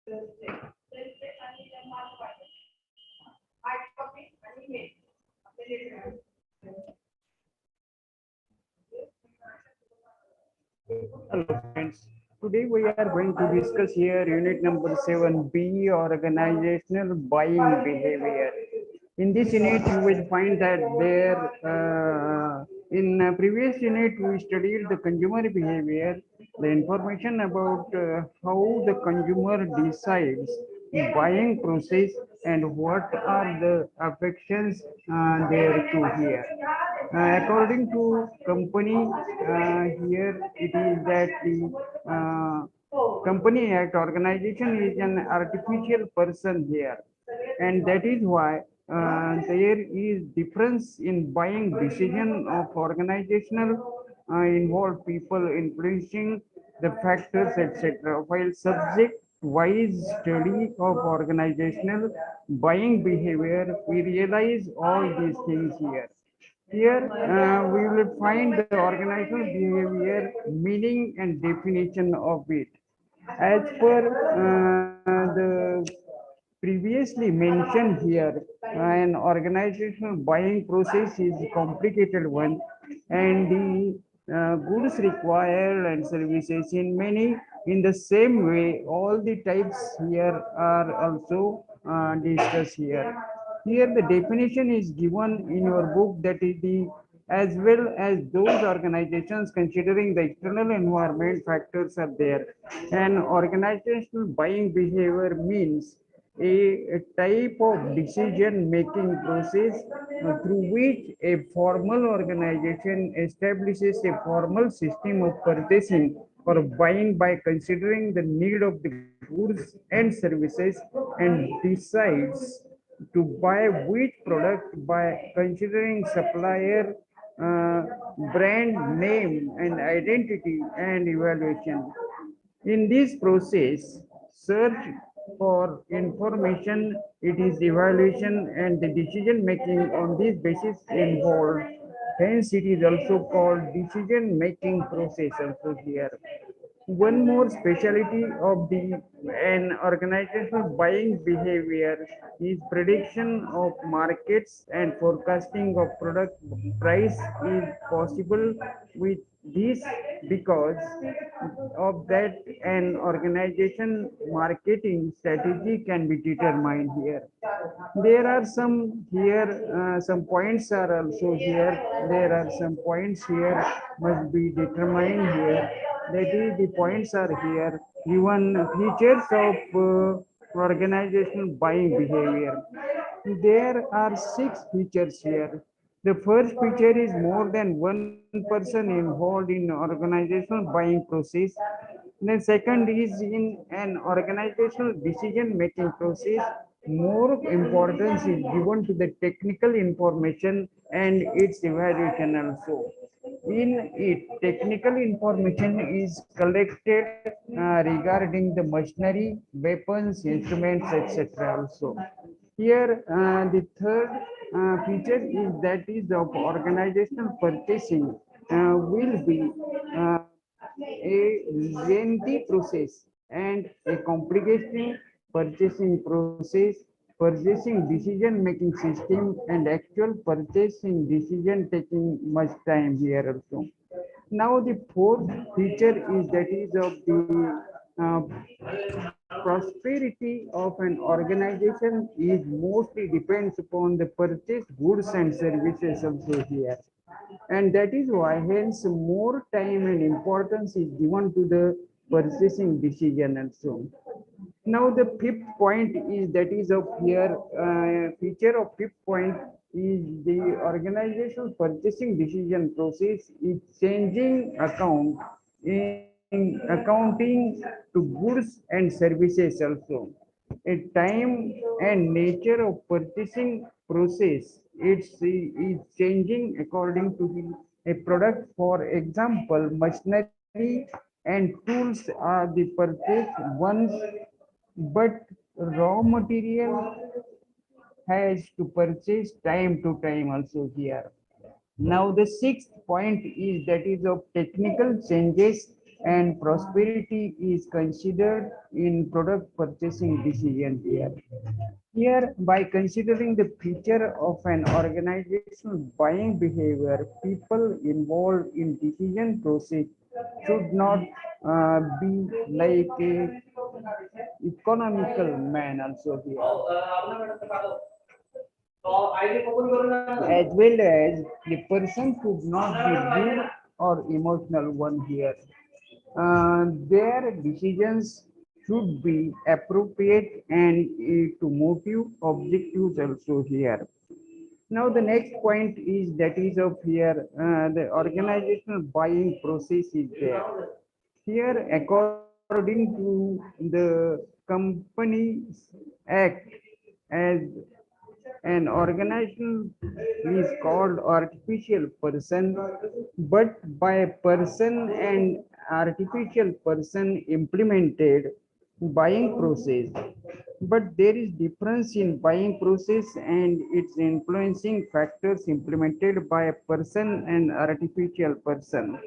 Hello friends. Today we are going to discuss here unit number 7B, organizational buying behavior. In this unit you will find that in previous unit we studied the consumer behavior, the information about how the consumer decides buying process and what are the affections there to here. According to company, here it is that the company act organization is an artificial person here, and that is why there is difference in buying decision of organizational involved people influencing the factors, etc. While subject wise study of organizational buying behavior, we realize all these things here. Here we will find the organizational behavior, meaning and definition of it. As per the previously mentioned here, an organizational buying process is a complicated one, and the goods required and services in many in the same way. All the types here are also discussed here. Here the definition is given in your book, that is the as well as those organizations considering the external environment factors are there. And organizational buying behavior means a type of decision making process through which a formal organization establishes a formal system of purchasing or buying by considering the need of the goods and services, and decides to buy which product by considering supplier, uh, brand name and identity and evaluation. In this process, search for information, it is evaluation and the decision making on this basis involved. Hence, it is also called decision making process also here. One more specialty of the an organizational buying behavior is prediction of markets and forecasting of product price is possible with this, because of that an organization marketing strategy can be determined here. There are some here, some points are also here. There are some points here must be determined here. That is, the points are here. Given features of organizational buying behavior. There are 6 features here. The first feature is more than one person involved in organizational buying process. Then second is in an organizational decision making process, more importance is given to the technical information and its evaluation also. In it, technical information is collected regarding the machinery, weapons, instruments, etc. also. Here, the third feature is that is of organizational purchasing will be uh, a lengthy process and a complicated purchasing process, purchasing decision making system, and actual purchasing decision taking much time here also. Now the fourth feature is that is of the prosperity of an organization is mostly depends upon the purchased goods and services also here, and that is why hence more time and importance is given to the purchasing decision and so on. Now the fifth point is that is of here, feature of fifth point is the organizational purchasing decision process is changing account in accounting to goods and services also. A time and nature of purchasing process, is changing according to the a product. For example, machinery and tools are the purchase once, but raw material has to purchase time to time also here. Now the sixth point is that is of technical changes and prosperity is considered in product purchasing decision here. Here, by considering the feature of an organizational buying behavior, people involved in decision process should not be like a economical man also here, as well as the person should not be rude or emotional one here. Their decisions should be appropriate and to motive objectives also here. Now the next point is that is of here the organizational buying process is there. Here according to the Companies Act, as an organization is called artificial person, but by a person and artificial person implemented buying process. But there is difference in buying process and its influencing factors implemented by a person and artificial person.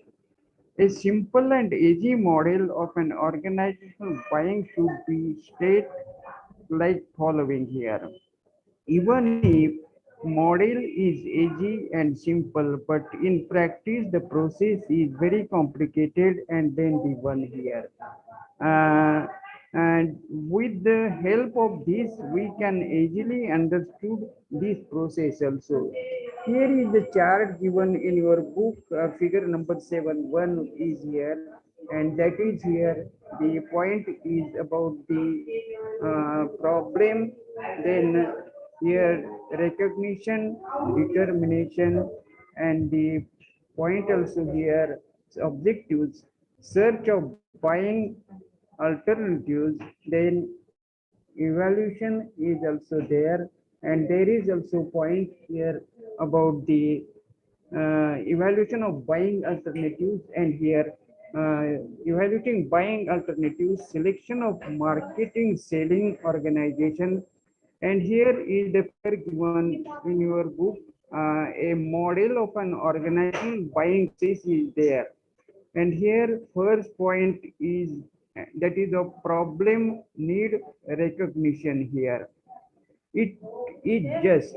A simple and easy model of an organizational buying should be state like following here. Even if model is easy and simple, but in practice the process is very complicated and then the one here. Uh, and with the help of this, we can easily understood this process also. Here is the chart given in your book, figure number 7.1 is here, and that is here. The point is about the problem, then here recognition, determination, and the point also here objectives, search of buying alternatives, then evaluation is also there, and there is also point here about the evaluation of buying alternatives, and here evaluating buying alternatives, selection of marketing selling organization, and here is the figure given in your book. A model of an organizational buying process is there. And here first point is that is a problem need recognition here. It is just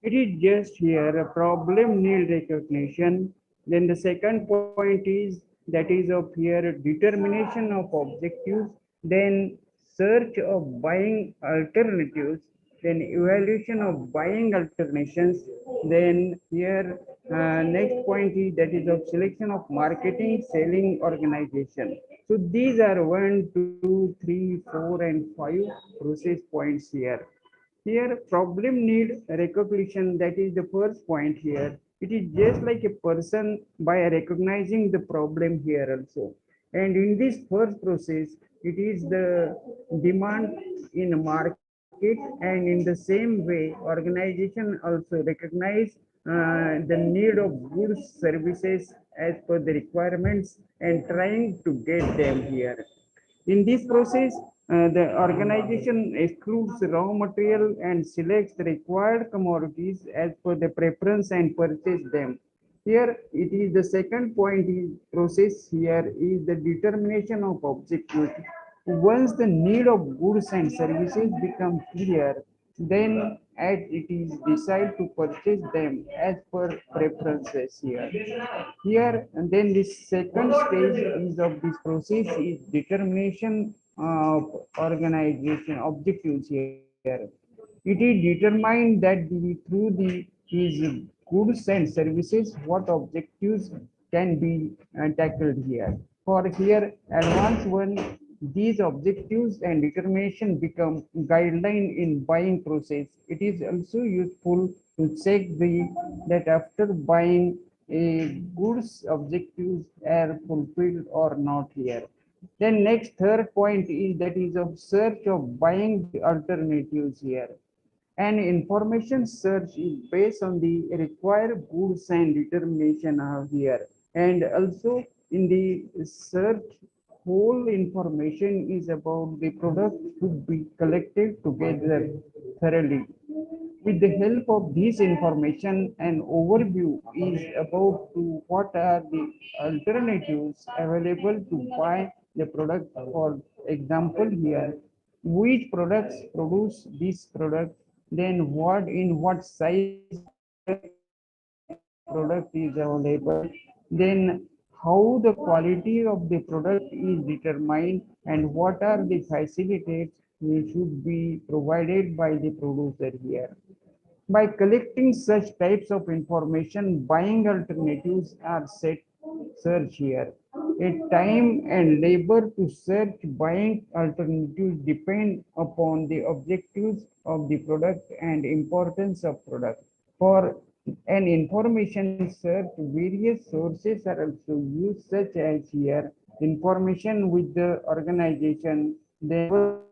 it is just here a problem need recognition. Then the second point is that is of here determination of objectives, then search of buying alternatives, then evaluation of buying alternations, then here next point is that is of selection of marketing selling organization. So these are 1, 2, 3, 4, and 5 process points here. Here, problem need recognition, that is the first point here. It is just like a person by recognizing the problem here also. And in this first process, it is the demand in a market, and in the same way, organization also recognize the need of goods, services as per the requirements and trying to get them here. In this process, the organization excludes raw material and selects the required commodities as per the preference and purchase them. Here it is the second point is process here is the determination of objectives. Once the need of goods and services become clear, then as it is decided to purchase them as per preferences here. Here, and then the second stage is of this process is determination of organization objectives here. It is determined that through the his goods and services, what objectives can be tackled here. For here, advanced one, these objectives and determination become guideline in buying process. It is also useful to check that after buying a goods objectives are fulfilled or not here. Then next third point is that is of search of buying the alternatives here. And information search is based on the required goods and determination are here. And also in the search, whole information is about the product to be collected together thoroughly. With the help of this information, an overview is about to what are the alternatives available to buy the product. For example, here, which products produce this product, then what in what size product is available, then how the quality of the product is determined, and what are the facilities which should be provided by the producer here. By collecting such types of information, buying alternatives are set search here. A time and labor to search buying alternatives depend upon the objectives of the product and importance of product. For an information search, various sources are also used, such as here information with the organization, then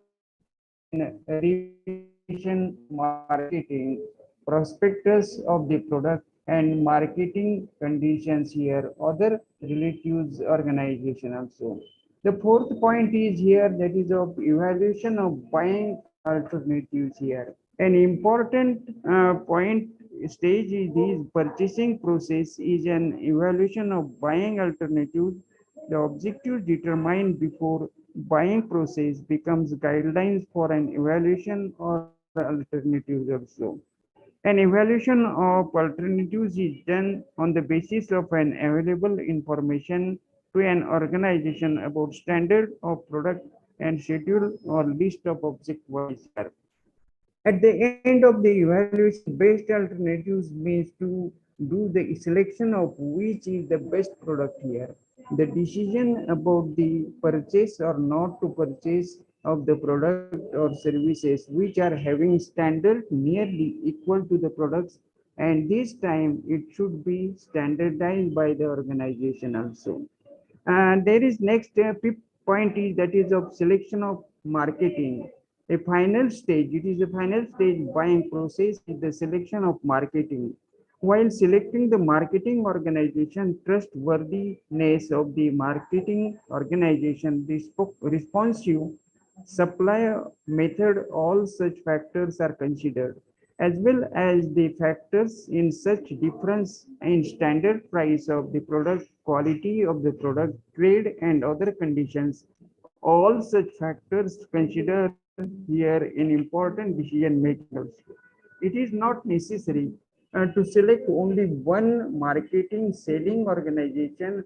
revision marketing, prospectus of the product, and marketing conditions here, other relatives organization also. The fourth point is here that is of evaluation of buying alternatives here. An important point stage is this purchasing process is an evaluation of buying alternatives. The objective determined before buying process becomes guidelines for an evaluation or alternatives also. An evaluation of alternatives is done on the basis of an available information to an organization about standard of product and schedule or list of objectives here. At the end of the evaluation, best alternatives means to do the selection of which is the best product here. The decision about the purchase or not to purchase of the product or services which are having standard nearly equal to the products, and this time it should be standardized by the organization also. And there is next fifth point is that is of selection of marketing. A final stage, it is a final stage buying process is the selection of marketing. While selecting the marketing organization, trustworthiness of the marketing organization, responsive supply method, all such factors are considered, as well as the factors in such difference in standard price of the product, quality of the product, trade, and other conditions. All such factors considered here in important decision making also. It is not necessary to select only one marketing selling organization.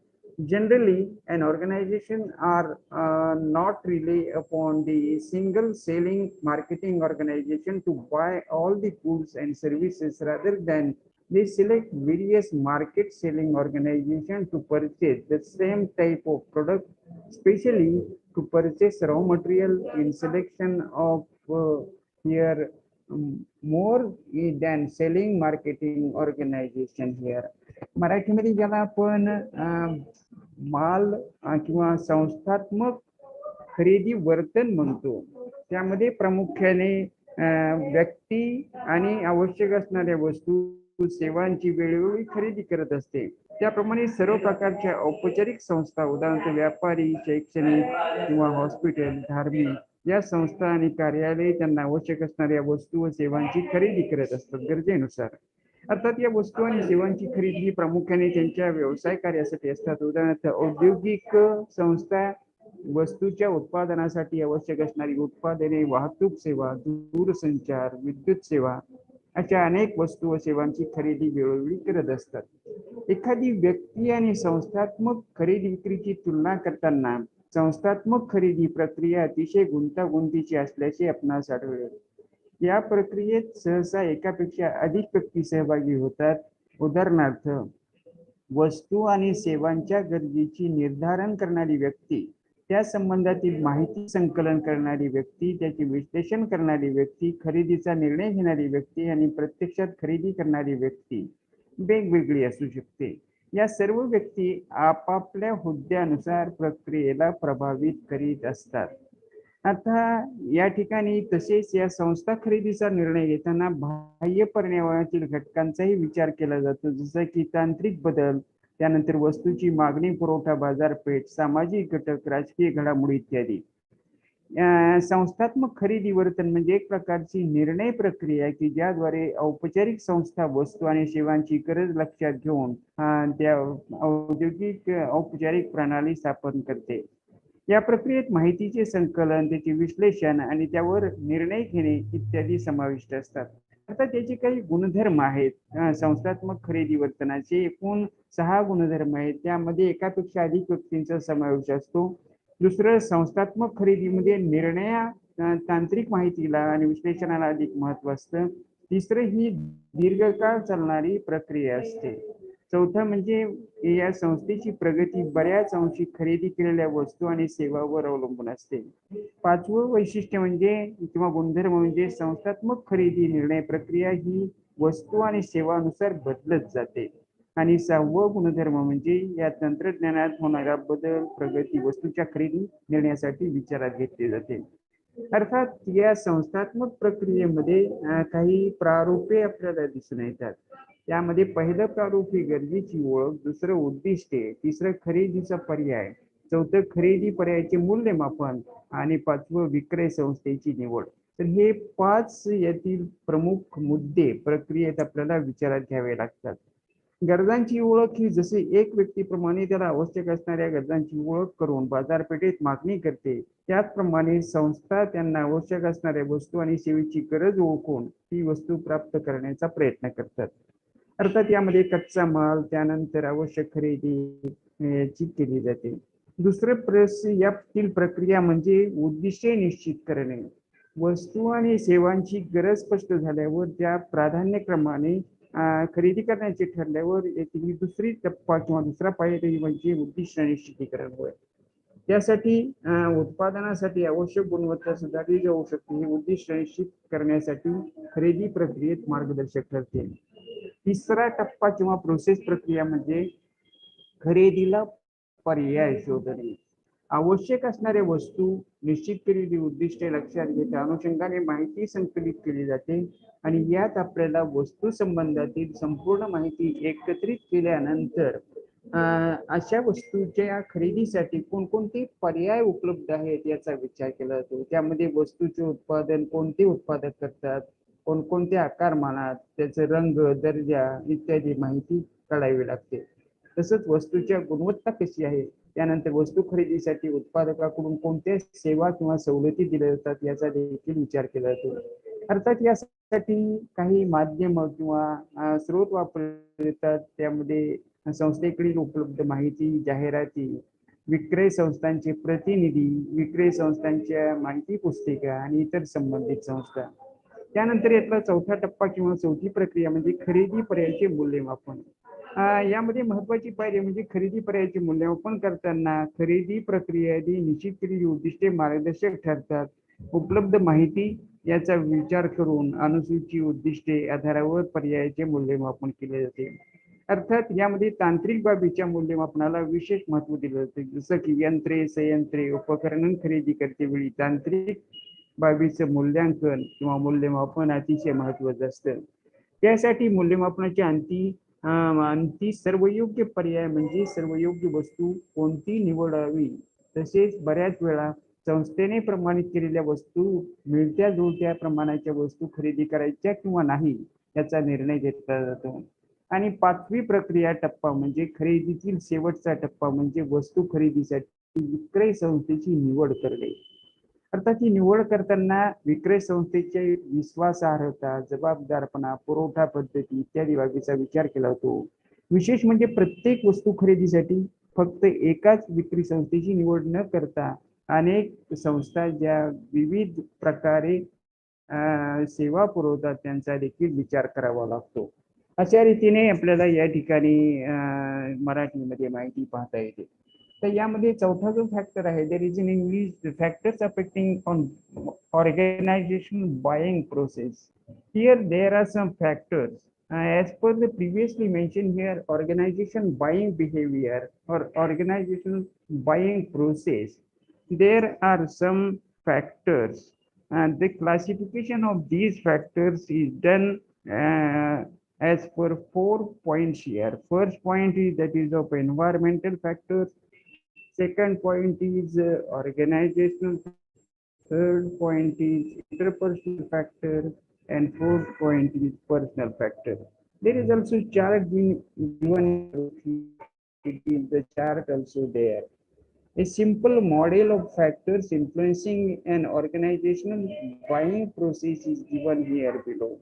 Generally, an organization are not rely upon the single selling marketing organization to buy all the goods and services. Rather than they select various market selling organization to purchase the same type of product, especially to purchase raw material in selection of here more than selling marketing organization here. मराठीमध्ये ज्याला आपण माल किंवा संस्थात्मक खरेदी वर्तन म्हणतो, त्यामध्ये प्रामुख्याने व्यक्ती आणि आवश्यक असणाऱ्या वस्तू सेवांची वेळोवेळी खरेदी करत असते. त्याप्रमाणे सर्व प्रकारच्या औपचारिक संस्था, उदाहरणार्थ व्यापारी, शैक्षणिक किंवा हॉस्पिटल, धार्मिक या संस्था आणि कार्यालय त्यांना आवश्यक असणाऱ्या वस्तू व सेवांची खरेदी करत असतात गरजेनुसार. अर्थात या वस्तू आणि सेवांची खरेदी ही प्रामुख्याने त्यांच्या व्यवसाय कार्यासाठी असतात. उदाहरणार्थ औद्योगिक संस्था वस्तूच्या उत्पादनासाठी आवश्यक असणारी उत्पादने, वाहतूक सेवा, दूरसंचार, विद्युत सेवा अशा अनेक वस्तू व सेवांची खरेदी वेळोवेळी करत असतात. एखादी व्यक्ती आणि संस्थात्मक खरेदी विक्रीची तुलना करताना संस्थात्मक खरेदी प्रक्रिया अतिशय गुंतागुंतीची असल्याचे आपणास आढळेल. या प्रक्रियेत सहसा एकापेक्षा अधिक व्यक्ती सहभागी होतात. उदाहरणार्थ, वस्तू आणि सेवांच्या गरजेची निर्धारण करणारी व्यक्ती, त्या संबंधातील माहिती संकलन करणारी व्यक्ती, त्याचे विश्लेषण करणारी व्यक्ती, खरेदीचा निर्णय घेणारी व्यक्ती आणि प्रत्यक्षात खरेदी करणारी व्यक्ती वेगवेगळी असू शकते. या सर्व व्यक्ती आपापल्या हुद्द्यानुसार प्रक्रियेला प्रभावित करीत असतात. आता या ठिकाणी तसेच या संस्था खरेदीचा निर्णय घेताना बाह्य पर्यावरणातील घटकांचाही विचार केला जातो, जसं की तांत्रिक बदल, त्यानंतर वस्तूची मागणी, पुरवठा, बाजारपेठ, सामाजिक घटक, राजकीय घडामोडी इत्यादी. संस्थात्मक खरेदी वर्तन म्हणजे एक प्रकारची निर्णय प्रक्रिया की ज्याद्वारे औपचारिक संस्था वस्तू आणि सेवांची गरज लक्षात घेऊन त्या औद्योगिक औपचारिक प्रणाली स्थापन करते. या प्रक्रियेत माहितीचे संकलन, त्याचे विश्लेषण आणि त्यावर निर्णय घेणे इत्यादी समाविष्ट असतात. आता त्याचे काही गुणधर्म आहेत. संस्थात्मक खरेदी वर्तनाचे एकूण 6 गुणधर्म आहेत. त्यामध्ये एकापेक्षा अधिक व्यक्तींचा समावेश असतो. दुसरं, संस्थात्मक खरेदीमध्ये तांत्रिक माहितीला आणि विश्लेषणाला अधिक महत्व असतं. तिसरं, ही दीर्घकाळ चालणारी प्रक्रिया असते. चौथं म्हणजे या संस्थेची प्रगती बऱ्याच अंशी खरेदी केलेल्या वस्तू आणि सेवावर अवलंबून असते. 5वं वैशिष्ट्य म्हणजे किंवा गुणधर्म म्हणजे संस्थात्मक खरेदी निर्णय प्रक्रिया ही वस्तू आणि सेवानुसार बदलत जाते. आणि 6वं गुणधर्म म्हणजे या तंत्रज्ञानात होणारा बदल, प्रगती वस्तूच्या खरेदी निर्णयासाठी विचारात घेतले जाते. अर्थात या संस्थात्मक प्रक्रियेमध्ये काही प्रारूपे आपल्याला दिसून येतात. त्यामध्ये पहिलं प्रारूप ही गरजेची ओळख, दुसरं उद्दिष्टे, तिसरं खरेदीचा पर्याय, चौथं खरेदी पर्यायाचे मूल्यमापन आणि 5वं विक्रय संस्थेची निवड. तर हे 5 यातील प्रमुख मुद्दे प्रक्रियेत आपल्याला विचारात घ्यावे लागतात. गरजांची ओळख ही जसे एक व्यक्तीप्रमाणे त्याला आवश्यक असणाऱ्या गरजांची ओळख करून बाजारपेठेत मागणी करते, त्याचप्रमाणे संस्था त्यांना आवश्यक असणाऱ्या वस्तू आणि सेवेची गरज ओळखून ती वस्तू प्राप्त करण्याचा प्रयत्न करतात. अर्थात यामध्ये कच्चा माल, त्यानंतर आवश्यक खरेदी याची केली जाते. दुसरं यातील प्रक्रिया म्हणजे उद्दिष्टे निश्चित करणे. वस्तू आणि सेवांची गरज स्पष्ट झाल्यावर त्या प्राधान्यक्रमाने खरेदी करण्याचे ठरल्यावर याची दुसरी टप्पा किंवा दुसरा पायरी म्हणजे उद्दिष्ट निश्चितीकरण होय. त्यासाठी उत्पादनासाठी आवश्यक गुणवत्ता सुधारली जाऊ शकते. हे उद्दिष्ट निश्चित करण्यासाठी खरेदी प्रक्रियेत मार्गदर्शक ठरते. तिसरा टप्पा किंवा प्रोसेस प्रक्रिया म्हणजे खरेदीला पर्याय शोधणे. आवश्यक असणाऱ्या वस्तू निश्चित केलेली उद्दिष्टे लक्षात घेता अनुषंगाने माहिती संकलित केली जाते आणि यात आपल्याला वस्तू संबंधातील संपूर्ण माहिती एकत्रित केल्यानंतर अशा वस्तूच्या खरेदीसाठी कोणकोणते पर्याय उपलब्ध आहेत याचा विचार केला जातो. त्यामध्ये वस्तूचे उत्पादन कोणते उत्पादक करतात, कोणकोणते आकारमानात, त्याचे रंग, दर्जा इत्यादी माहिती काढावी लागते. तसंच वस्तूच्या गुणवत्ता कशी आहे, त्यानंतर वस्तू खरेदीसाठी उत्पादकाकडून कोणत्या सेवा किंवा सवलती दिल्या जातात याचा देखील विचार केला जातो. अर्थात यासाठी काही माध्यम किंवा स्रोत वापरले जातात. त्यामध्ये संस्थेकडील उपलब्ध माहिती, जाहिराती, विक्रय संस्थांचे प्रतिनिधी, विक्रय संस्थांच्या माहिती पुस्तिका आणि इतर संबंधित संस्था. त्यानंतर यातला चौथा टप्पा किंवा चौथी प्रक्रिया म्हणजे खरेदी पर्यायाचे मूल्यमापन. यामध्ये महत्वाची पायरी म्हणजे खरेदी पर्यायाचे मूल्यमापन करताना खरेदी प्रक्रियेआधी निश्चित केलेली उद्दिष्टे मार्गदर्शक ठरतात. उपलब्ध माहिती याचा विचार करून अनुसूची उद्दिष्टे आधारावर पर्यायाचे मूल्यमापन केले जाते. अर्थात यामध्ये तांत्रिक बाबीच्या मूल्यमापनाला विशेष महत्व दिले जाते. जसं की यंत्रे, संयंत्रे, उपकरण खरेदी करतेवेळी तांत्रिक बाबीचं मूल्यांकन किंवा मूल्यमापन अतिशय महत्वाचं असतं. त्यासाठी मूल्यमापनाच्या अंती सर्व योग्य पर्याय म्हणजे सर्व योग्य वस्तू कोणती निवडावी, तसेच बऱ्याच वेळा संस्थेने प्रमाणित केलेल्या वस्तू मिळत्या जुळत्या प्रमाणाच्या वस्तू खरेदी करायच्या किंवा नाही याचा निर्णय घेतला जातो. आणि 5वी प्रक्रिया टप्पा म्हणजे खरेदीतील शेवटचा टप्पा म्हणजे वस्तू खरेदीसाठी विक्रय संस्थेची निवड करणे. अर्थात ही निवड करताना विक्रय संस्थेचे विश्वासार्हता, जबाबदारपणा, पुरवठा पद्धती इत्यादी बाबीचा विचार केला जातो. विशेष म्हणजे प्रत्येक वस्तू खरेदीसाठी फक्त एकाच विक्री संस्थेची निवड न करता अनेक संस्था ज्या विविध प्रकारे सेवा पुरवतात त्यांचा देखील विचार करावा लागतो. अशा रीतीने आपल्याला या ठिकाणी मराठीमध्ये माहिती पाहता येते. तर यामध्ये चौथा जो फॅक्टर आहे, there is in English factors affecting on organisation buying process. Here there are some factors as per the previously mentioned here, organization buying behavior or organization buying process, there are some factors, and the classification of these factors is done as per 4 points here. First point is that is of environmental factors. Second point is organizational. Third point is interpersonal factor, and fourth point is personal factor. There is also chart given. It is the chart also there. A simple model of factors influencing an organizational buying process is given here below.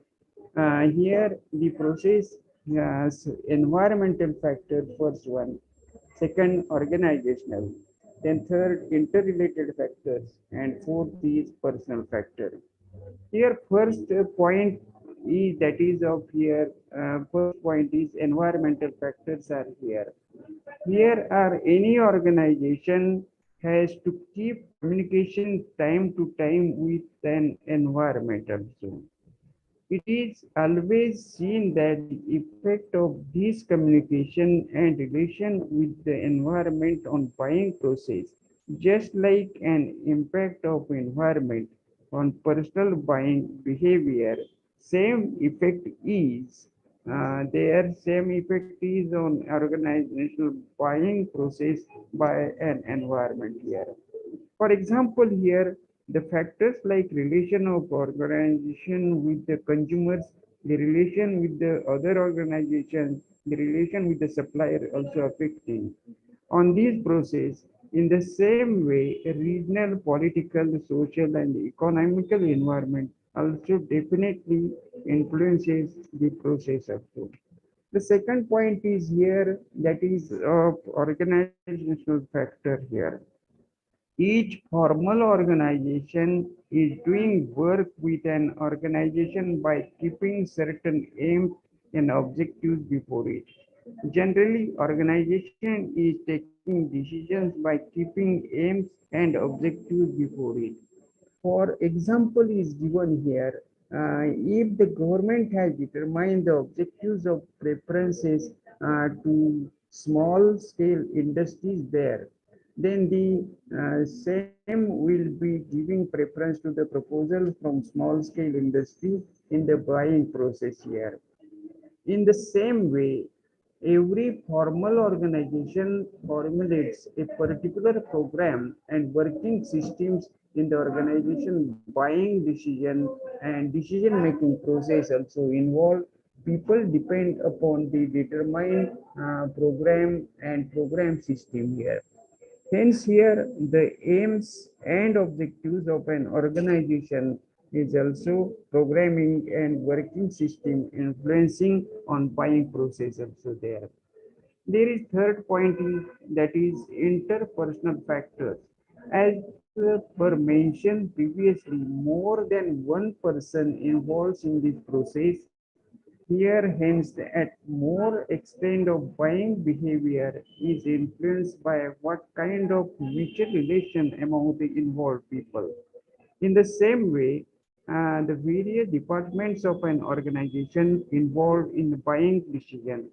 Here the process has environmental factor, first one, second organizational, then third interrelated factors, and fourth is personal factor. Here first point is that is of here, first point is environmental factors are here. Here are any organization has to keep communication time to time with an environment also. It is always seen that the effect of this communication and relation with the environment on buying process, just like an impact of environment on personal buying behavior, same effect is their same effect is on organizational buying process by an environment here. For example, here the factors like relation of organization with the consumers, the relation with the other organizations, the relation with the supplier also affecting on this process. In the same way, a regional, political, social, and economical environment also definitely influences the process of food. The second point is here, that is of organizational factor here. Each formal organization is doing work with an organization by keeping certain aims and objectives before it. Generally, organization is taking decisions by keeping aims and objectives before it. For example is given here, if the government has determined the objectives of preferences to small scale industries there, then the same will be giving preference to the proposal from small scale industry in the buying process here. In the same way, every formal organization formulates a particular program and working systems in the organization buying decision and decision making process also involve people depend upon the determined program and program system here. Hence, here the aims and objectives of an organization is also programming and working system influencing on buying process also there. There is third point is that is interpersonal factors. As per mentioned previously, more than one person involves in this process. Here, hence, at more extent of buying behavior is influenced by what kind of mutual relation among the involved people. In the same way, the various departments of an organization involved in the buying decision,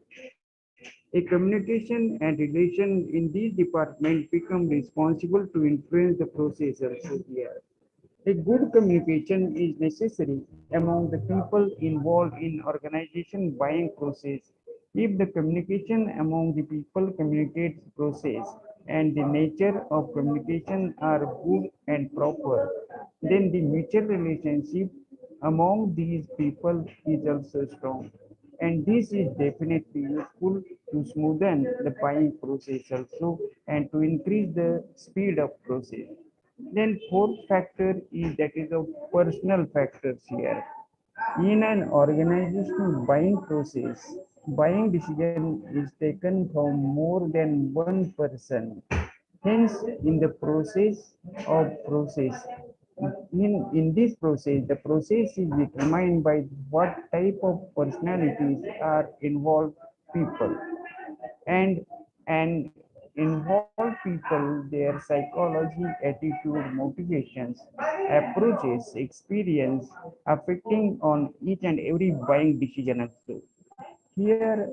a communication and relation in these departments become responsible to influence the process also here. A good communication is necessary among the people involved in organization buying process. If the communication among the people communicates process and the nature of communication are good and proper, then the mutual relationship among these people is also strong. And this is definitely useful to smoothen the buying process also and to increase the speed of process. Then fourth factor is that is of personal factors here. In an organizational buying process, buying decision is taken from more than one person. Hence, in the process, in this process, the process is determined by what type of personalities are involved people and and involve people, their psychology, attitude, motivations, approaches, experience affecting on each and every buying decision also. Here,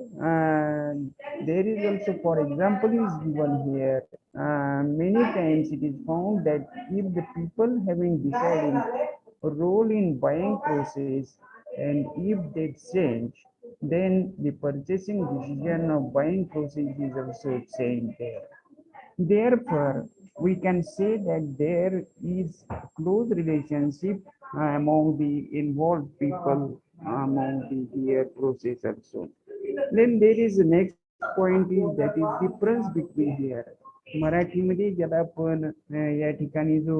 there is also, for example, is given here. Many times it is found that if the people having deciding role in buying process and if they change, then the purchasing decision of buying process is also changed there. Therefore, we can say that there is a close relationship among the involved people among the here process also. Then there is the next point is that is difference between here. मराठीमध्ये ज्याला आपण या ठिकाणी जो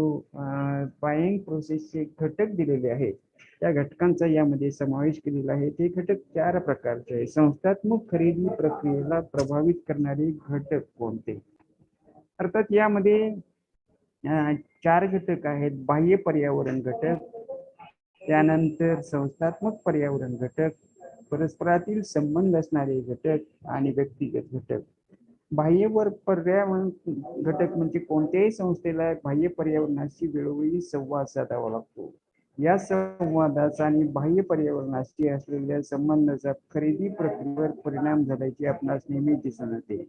buying प्रोसेसचे घटक दिलेले आहेत त्या घटकांचा यामध्ये समावेश केलेला आहे. ते घटक चार प्रकारचे आहे. संस्थात्मक खरेदी प्रक्रियेला प्रभावित करणारे घटक कोणते? अर्थात यामध्ये चार घटक आहेत. बाह्य पर्यावरण घटक, त्यानंतर संस्थात्मक पर्यावरण घटक, परस्परातील संबंध असणारे घटक आणि व्यक्तिगत घटक. बाह्य पर्यावरण घटक म्हणजे कोणत्याही संस्थेला बाह्य पर्यावरणाशी वेळोवेळी संवाद साधावा लागतो. या संवादाचा आणि बाह्य पर्यावरणाशी असलेल्या संबंधाचा खरेदी प्रक्रियेवर परिणाम झाल्याचे आपणास नेहमी दिसून येते.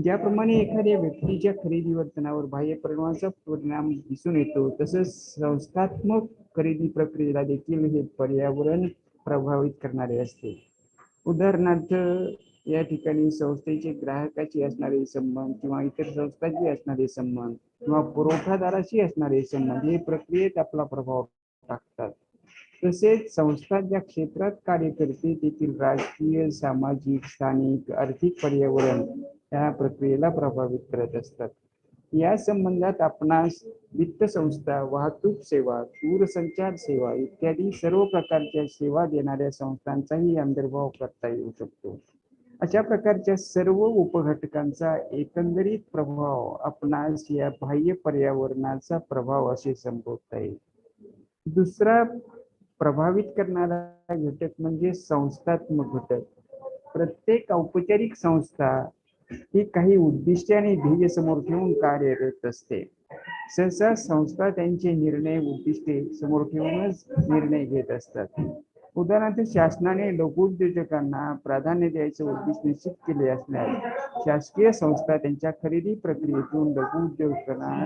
ज्याप्रमाणे एखाद्या व्यक्तीच्या खरेदी वर्तनावर बाह्य परिणामाचा परिणाम दिसून येतो, तसंच संस्थात्मक खरेदी प्रक्रियेला देखील हे पर्यावरण प्रभावित करणारे असते. उदाहरणार्थ या ठिकाणी संस्थेचे ग्राहकाशी असणारे संबंध किंवा इतर संस्थांशी असणारे संबंध किंवा पुरवठादाराशी असणारे संबंध हे प्रक्रियेत आपला प्रभाव टाकतात. तसेच संस्था ज्या क्षेत्रात कार्य करते तेथील राजकीय, सामाजिक, स्थानिक, आर्थिक पर्यावरण या प्रक्रियेला प्रभावित करत असतात. या संबंधात आपणास वित्त संस्था, वाहतूक सेवा, दूरसंचार सेवा इत्यादी सर्व प्रकारच्या सेवा देणाऱ्या संस्थांचाही अंतर्भाव करता येऊ शकतो. अशा प्रकारच्या सर्व उपघटकांचा एकंदरीत प्रभाव आपणास या बाह्य पर्यावरणाचा प्रभाव असे संबोधता येईल. दुसरा प्रभावित करणारा घटक म्हणजे संस्थात्मक घटक. प्रत्येक औपचारिक संस्था ही काही उद्दिष्टे आणि ध्येय समोर ठेवून कार्यरत असते. सहसा संस्था त्यांचे निर्णय उद्दिष्टे समोर ठेवूनच निर्णय घेत असतात. उदाहरणार्थ शासनाने लघुउद्योजकांना प्राधान्य द्यायचं उद्दिष्ट निश्चित केले असल्यास शासकीय संस्था त्यांच्या खरेदी प्रक्रियेतून लघुउद्योजकांना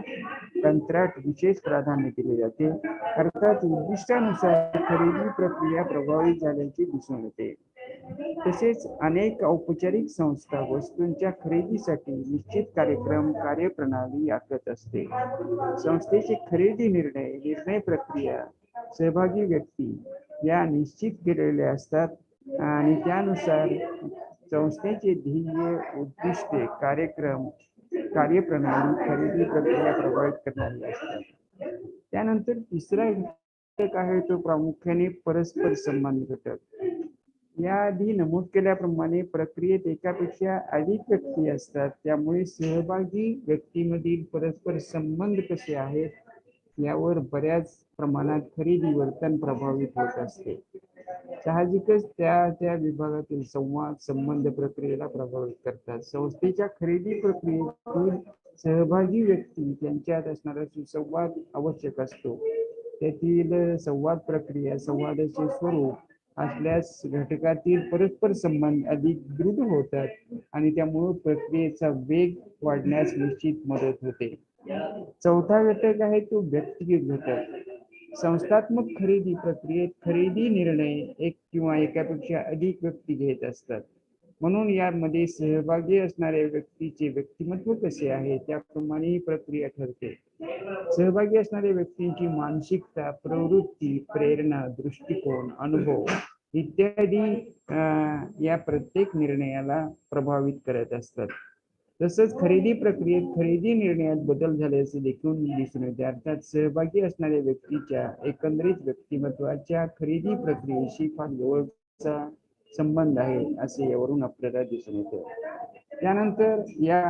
कंत्राट विशेष प्राधान्य दिले जाते. अर्थात उद्दिष्टानुसार खरेदी प्रक्रिया प्रभावित झाल्याचे दिसून येते. तसेच अनेक औपचारिक संस्था वस्तूंच्या खरेदीसाठी निश्चित कार्यक्रम, कार्यप्रणाली आखत असते. संस्थेचे खरेदी निर्णय प्रक्रिया, सहभागी व्यक्ती या निश्चित केलेल्या असतात आणि त्यानुसार संस्थेचे ध्येय, उद्दिष्टे, कार्यक्रम, कार्यप्रणाली, खरेदी प्रक्रिया प्रभावित करणारी असतात. त्यानंतर तिसरा घटक आहे तो प्रामुख्याने परस्पर संबंध घटक. याआधी नमूद केल्याप्रमाणे प्रक्रियेत एकापेक्षा अधिक व्यक्ती असतात, त्यामुळे सहभागी व्यक्तीमधील परस्पर संबंध कसे आहेत यावर बऱ्याच प्रमाणात खरेदी वर्तन प्रभावित होत असते. साहजिकच त्या विभागातील संवाद संबंध प्रक्रियेला प्रभावित करतात. संस्थेच्या खरेदी प्रक्रियेतील सहभागी व्यक्ती त्यांच्यात असणारा सुसंवाद आवश्यक असतो. त्यातील संवाद प्रक्रिया, संवादाचे स्वरूप असल्यास घटकातील परस्पर संबंध अधिक दृढ होतात आणि त्यामुळे प्रक्रियेचा वेग वाढण्यास निश्चित मदत होते. चौथा घटक आहे तो व्यक्तिगत घटक. संस्थात्मक खरेदी प्रक्रियेत खरेदी निर्णय एक किंवा एकापेक्षा अधिक व्यक्ती घेत असतात. म्हणून यामध्ये सहभागी असणाऱ्या व्यक्तीचे व्यक्तिमत्व कसे आहे त्याप्रमाणे ही प्रक्रिया ठरते. सहभागी असणाऱ्या व्यक्तींची मानसिकता, प्रवृत्ती, प्रेरणा, दृष्टिकोन, अनुभव इत्यादी या प्रत्येक निर्णयाला प्रभावित करत असतात. तसंच खरेदी प्रक्रियेत खरेदी निर्णयात बदल झाल्याचे देखील दिसून येते. अर्थात सहभागी असणाऱ्या व्यक्तीच्या एकंदरीत व्यक्तिमत्वाच्या खरेदी प्रक्रियेशी फार जवळचा संबंध आहे असे यावरून आपल्याला दिसून येते. त्यानंतर या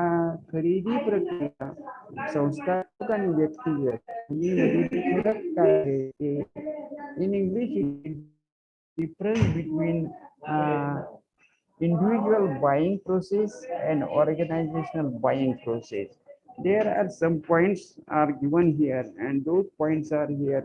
खरेदी प्रक्रिया संस्थात्मक आणि व्यक्तिगत यांच्यामधील फरक काय आहे ते in English difference between individual buying process and organizational buying process. There are some points are given here, and those points are here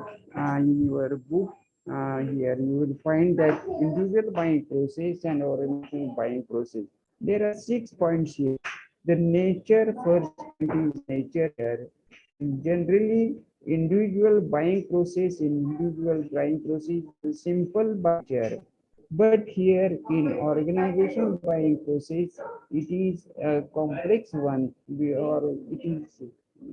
in your book. Here you will find that individual buying process and organizational buying process. There are 6 points here. The nature first is nature here. Generally, individual buying process, simple by nature. But here in organizational buying process, it is a complex one, or it is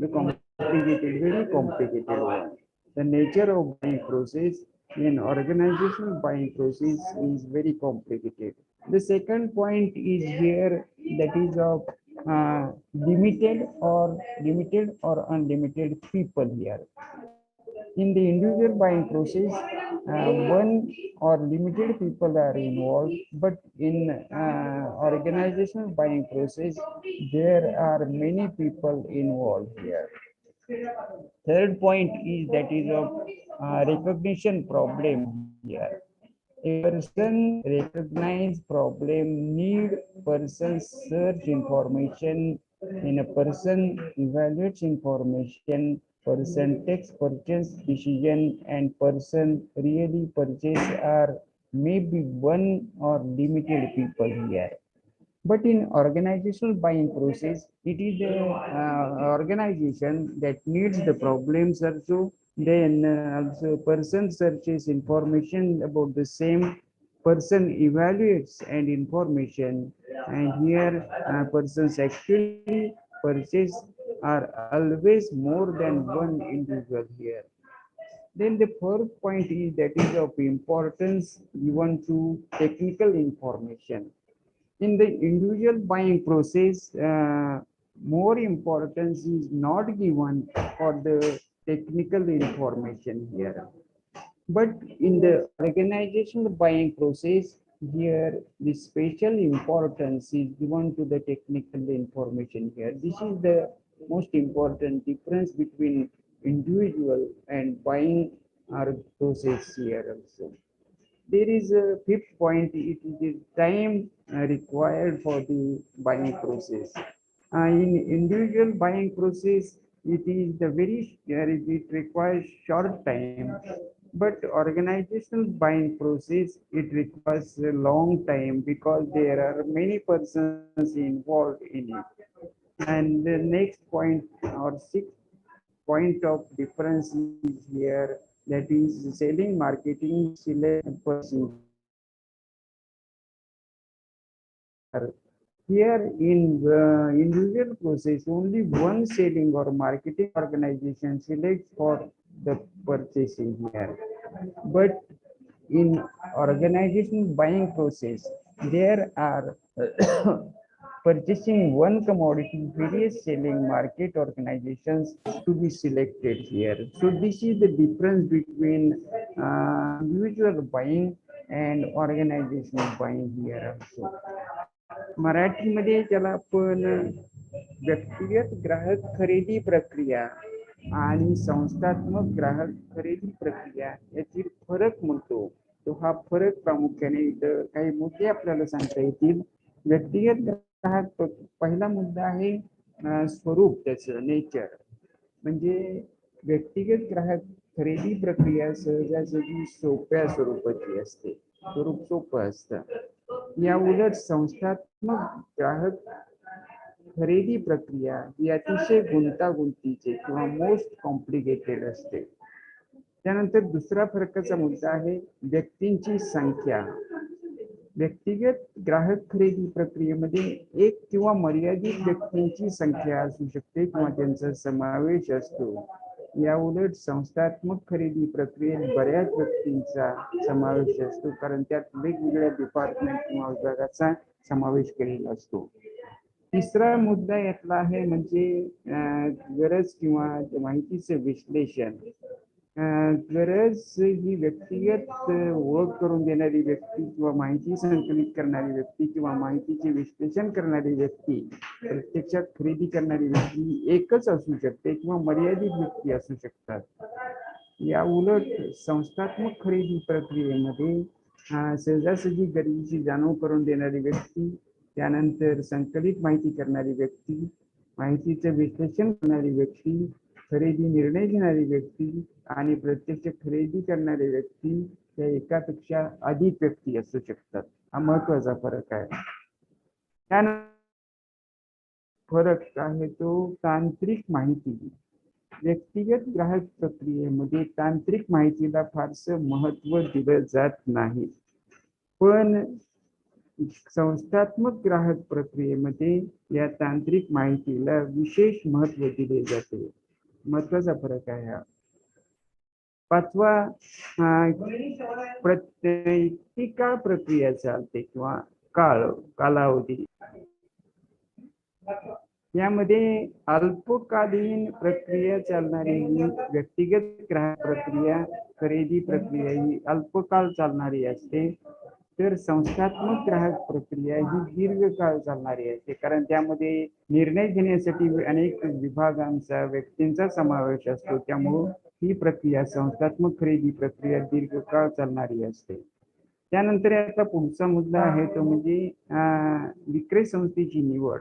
the complicated, very complicated one. The nature of buying process in organizational buying process is very complicated. The second point is here, that is of limited or unlimited people here. In the individual buying process, one or limited people are involved, but in organizational buying process, there are many people involved here. Third point is that is of recognition problem here. A person recognize problem, need person search information, in a person evaluates information, person takes purchase decision, and person really purchase are maybe one or limited people here. But in organizational buying process, it is the organization that needs the problems also. Then also person searches information about the same, person evaluates and information, and here persons actually purchase are always more than one individual here. Then the fourth point is that is of importance given to technical information. In the individual buying process, more importance is not given for the technical information here. But in the organizational buying process, here the special importance is given to the technical information here. This is the most important difference between individual and buying process here also. There is a fifth point, it is the time required for the buying process. In individual buying process, it is the it requires short time, but organizational buying process, it requires a long time because there are many persons involved in it. And the next point or sixth point of difference is here, that is selling, marketing, select person. Here in the individual process, only one selling or marketing organization selects for the purchasing here. But in organization buying process, there are purchasing one commodity, various selling market organizations to be selected here. So this is the difference between individual buying and organizational buying here also. मराठीमध्ये त्याला आपण व्यक्तिगत ग्राहक खरेदी प्रक्रिया आणि संस्थात्मक ग्राहक खरेदी प्रक्रिया यातील फरक म्हणतो. तो हा फरक प्रामुख्याने इथं काही मुद्दे आपल्याला सांगता येतील. व्यक्तिगत ग्राहक पहिला मुद्दा आहे स्वरूप, त्याचं नेचर. म्हणजे व्यक्तिगत ग्राहक खरेदी प्रक्रिया सहजासहजी सोप्या स्वरूपाची असते, स्वरूप सोपं असतं. या उलट संस्थात्मक ग्राहक खरेदी प्रक्रिया ही अतिशय गुंतागुंतीची किंवा मोस्ट कॉम्प्लिकेटेड असते. त्यानंतर दुसरा फरकाचा मुद्दा आहे व्यक्तींची संख्या. व्यक्तिगत ग्राहक खरेदी प्रक्रियेमध्ये एक किंवा मर्यादित व्यक्तींची संख्या असू शकते किंवा त्यांचा समावेश असतो. या उलट संस्थात्मक खरेदी प्रक्रियेत बऱ्याच व्यक्तींचा समावेश असतो, कारण त्यात वेगवेगळ्या डिपार्टमेंट किंवा विभागाचा समावेश केलेला असतो. तिसरा मुद्दा यातला आहे म्हणजे गरज किंवा माहितीचं विश्लेषण. गरज ही व्यक्तिगत ओळख करून देणारी व्यक्ती किंवा माहिती संकलित करणारी व्यक्ती किंवा माहितीचे विश्लेषण करणारी व्यक्ती, प्रत्यक्षात खरेदी करणारी व्यक्ती एकच असू शकते किंवा मर्यादित व्यक्ती असू शकतात. या उलट संस्थात्मक खरेदी प्रक्रियेमध्ये सहजासहजी गरजेची जाणीव करून देणारी व्यक्ती, त्यानंतर संकलित माहिती करणारी व्यक्ती, माहितीचं विश्लेषण करणारी व्यक्ती, खरेदी निर्णय घेणारी व्यक्ती आणि प्रत्यक्ष खरेदी करणारी व्यक्ती या एकापेक्षा अधिक व्यक्ती असू शकतात. हा महत्वाचा फरक आहे. त्यानंतर फरक आहे तो तांत्रिक माहिती. व्यक्तिगत ग्राहक प्रक्रियेमध्ये तांत्रिक माहितीला फारसं महत्व दिलं जात नाही, पण संस्थात्मक ग्राहक प्रक्रियेमध्ये या तांत्रिक माहितीला विशेष महत्व दिले जाते. महत्वाचा फरक आहे हा. पाचवा, प्रत्येक काळ प्रक्रिया चालते किंवा कालावधी. यामध्ये अल्पकालीन प्रक्रिया चालणारी व्यक्तिगत ग्राहक प्रक्रिया, खरेदी प्रक्रिया ही अल्पकाळ चालणारी असते, तर संस्थात्मक ग्राहक प्रक्रिया ही दीर्घकाळ चालणारी असते. कारण त्यामध्ये निर्णय घेण्यासाठी अनेक विभागांचा, व्यक्तींचा समावेश असतो. त्यामुळे ही प्रक्रिया, संस्थात्मक खरेदी प्रक्रिया दीर्घकाळ चालणारी असते. त्यानंतर आता पुढचा मुद्दा आहे तो म्हणजे विक्रय संस्थेची निवड.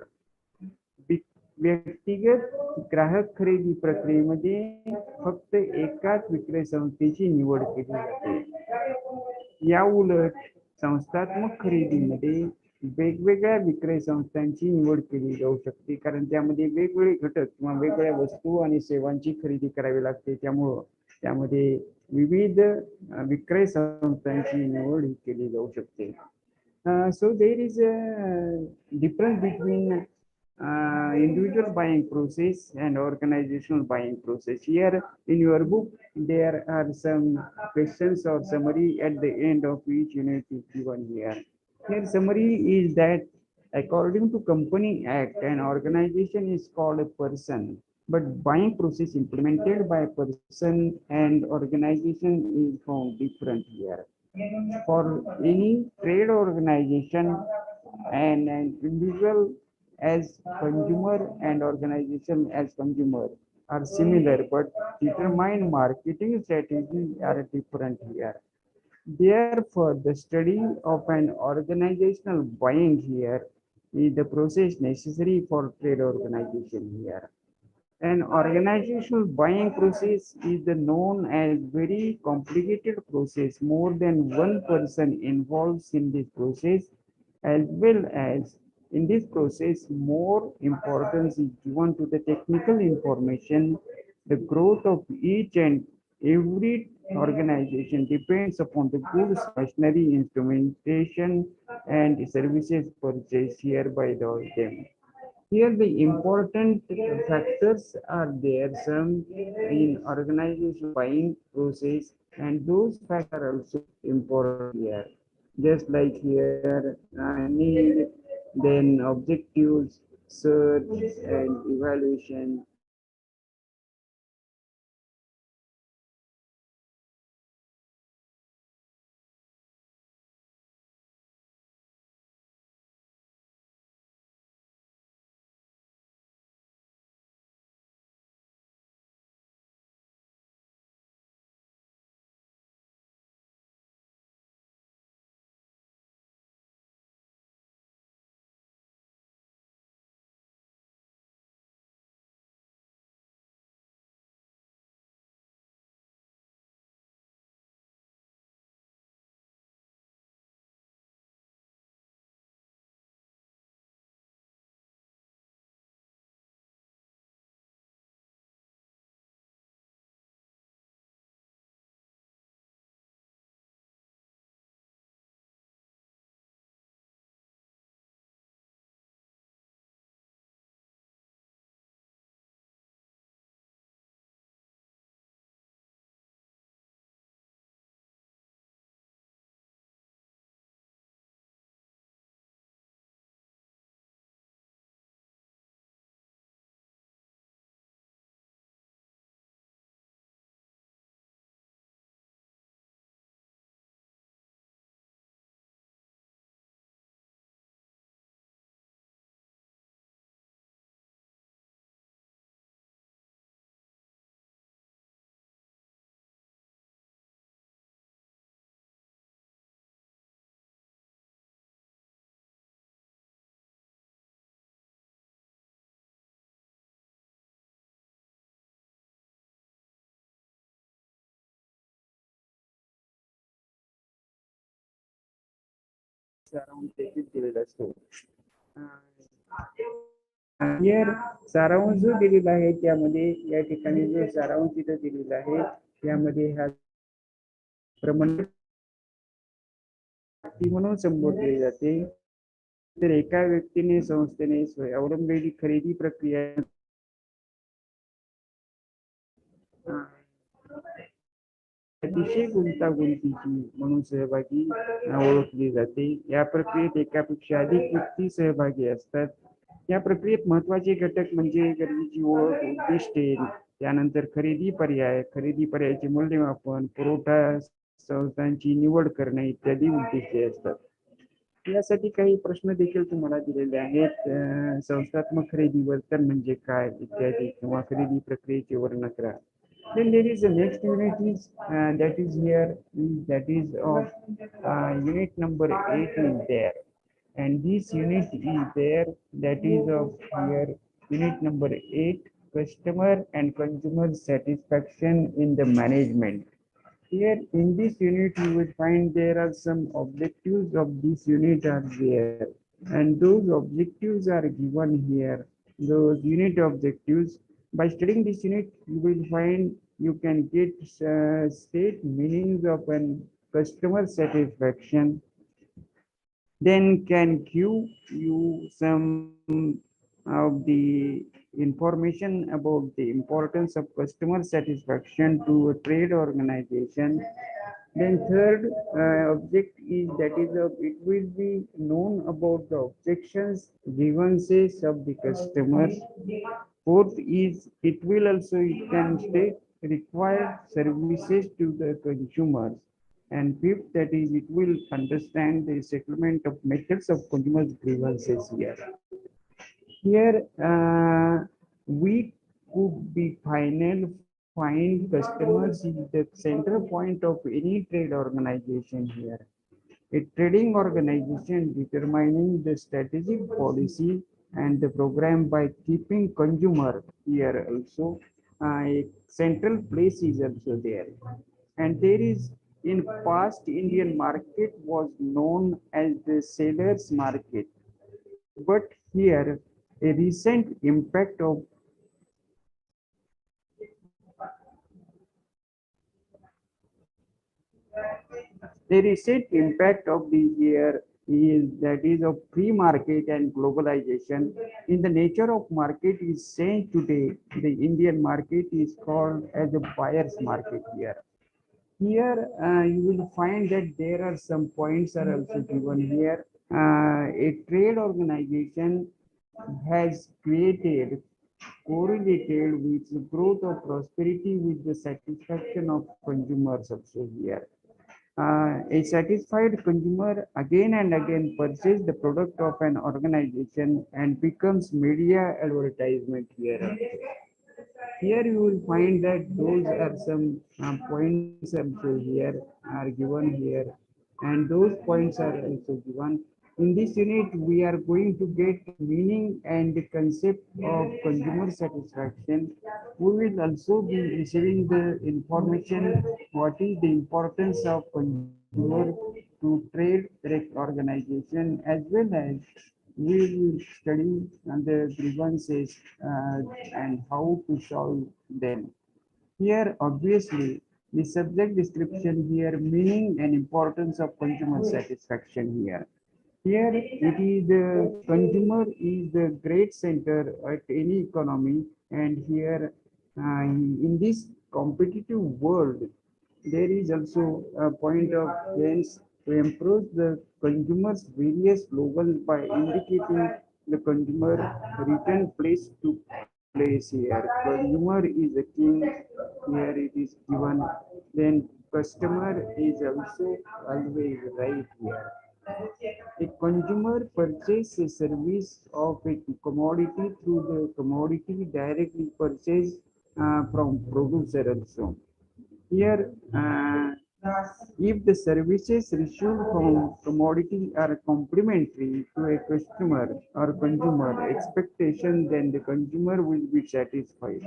व्यक्तिगत ग्राहक खरेदी प्रक्रियेमध्ये फक्त एकाच विक्रय संस्थेची निवड केली जाते. या उलट संस्थात्मक खरेदीमध्ये वेगवेगळ्या विक्रय संस्थांची निवड केली जाऊ शकते, कारण त्यामध्ये वेगवेगळे घटक किंवा वेगवेगळ्या वस्तू आणि सेवांची खरेदी करावी लागते. त्यामुळं त्यामध्ये विविध विक्रय संस्थांची निवड केली जाऊ शकते. So there is a difference between individual buying process and organizational buying process. Here in your book, there are some questions or summary at the end of each unit is given here. Here summary is that according to Company Act, an organization is called a person, but buying process implemented by a person and organization is found different here. For any trade organization and an individual as consumer and organization as consumer are similar, but determined marketing strategies are different here. Therefore, the study of an organizational buying here is the process necessary for trade organization here. An organizational buying process is the known as very complicated process. More than one person involves in this process, as well as in this process, more importance is given to the technical information. The growth of each and every organization depends upon the goods, machinery, instrumentation, and services purchased here by them. Here the important factors are there, some in organization buying process, and those factors are also important here. Just like here, need, then objectives, search, and evaluation, सारांश देखील दिलेला असतो. Here सारांश जो दिलेला आहे त्यामध्ये या ठिकाणी जो सारांश इथं दिलेला आहे त्यामध्ये हा प्रमाण म्हणून संबोधले जाते. तर एका व्यक्तीने संस्थेने अवलंबलेली खरेदी प्रक्रिया अतिशय गुंतागुंतीची म्हणून सहभागी ओळखली जाते. या प्रक्रियेत एकापेक्षा अधिक व्यक्ती सहभागी असतात. या प्रक्रियेत महत्वाचे घटक म्हणजे गरजेची ओळख, उद्दिष्टे, त्यानंतर खरेदी पर्यायाचे मूल्यमापन, पुरवठा संस्थांची निवड करणे इत्यादी उद्दिष्टे असतात. यासाठी काही प्रश्न देखील तुम्हाला दिलेले आहेत. संस्थात्मक खरेदी वर्तन म्हणजे काय इत्यादी किंवा खरेदी प्रक्रियेचे वर्णन करा. Then there is the next unit is that is here that is of unit number 8 is there, and this unit is there that is of here unit number 8, customer and consumer satisfaction in the management. Here in this unit you will find there are some objectives of this unit are there, and those objectives are given here. Those unit objectives, by studying this unit you will find you can get state meanings of an customer satisfaction, then can give you some of the information about the importance of customer satisfaction to a trade organization. Then third object is that is it will be known about the objections, grievances of the customers. Fourth is it will also it can state required services to the consumers. And fifth, that is it will understand the settlement of methods of consumers grievances here. Here we could be find customers is the center point of any trade organization here. A trading organization determining the strategic policy and the program by keeping consumer here also. A central place is also there. And there is in past Indian market was known as the sellers market. But here a recent impact of the recent impact of the year is that is of free market and globalization. In the nature of market is saying today, the Indian market is called as a buyer's market here. Here you will find that there are some points are also given here. A trade organization has created correlated with the growth of prosperity with the satisfaction of consumers also here. A satisfied consumer again and again purchases the product of an organization and becomes media advertisement here. Here you will find that those are some points also here are given here, and those points are also given. In this unit, we are going to get meaning and the concept of consumer satisfaction. We will also be receiving the information what is the importance of consumer to trade organization, as well as we will study the grievances and how to solve them. Here, obviously, the subject description here, meaning and importance of consumer satisfaction here. Here, it is the consumer is the great center at any economy, and here, in this competitive world, there is also a point of hence to improve the consumer's various global by indicating the consumer return place to place here. Consumer is a king, here it is given. Then customer is also always right here. A consumer purchases a service of a commodity through the commodity directly purchased from producer also. Here, if the services received from commodity are complementary to a customer or consumer expectation, then the consumer will be satisfied.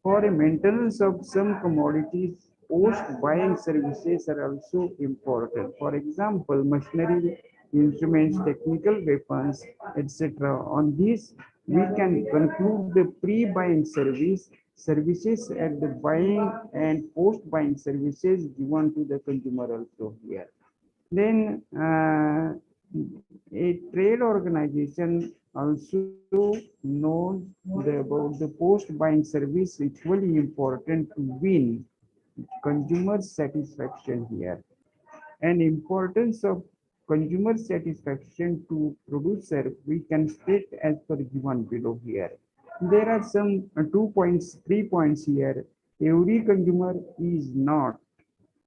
For a maintenance of some commodities, post-buying services are also important. For example, machinery instruments, technical weapons, etc. On this, we can conclude the pre-buying services at the buying and post-buying services given to the consumer also here. Then a trade organization also knows about the post-buying service equally important to win consumer satisfaction here. And importance of consumer satisfaction to producer we can state as per given below here. There are some 2 points, 3 points here. Every consumer is not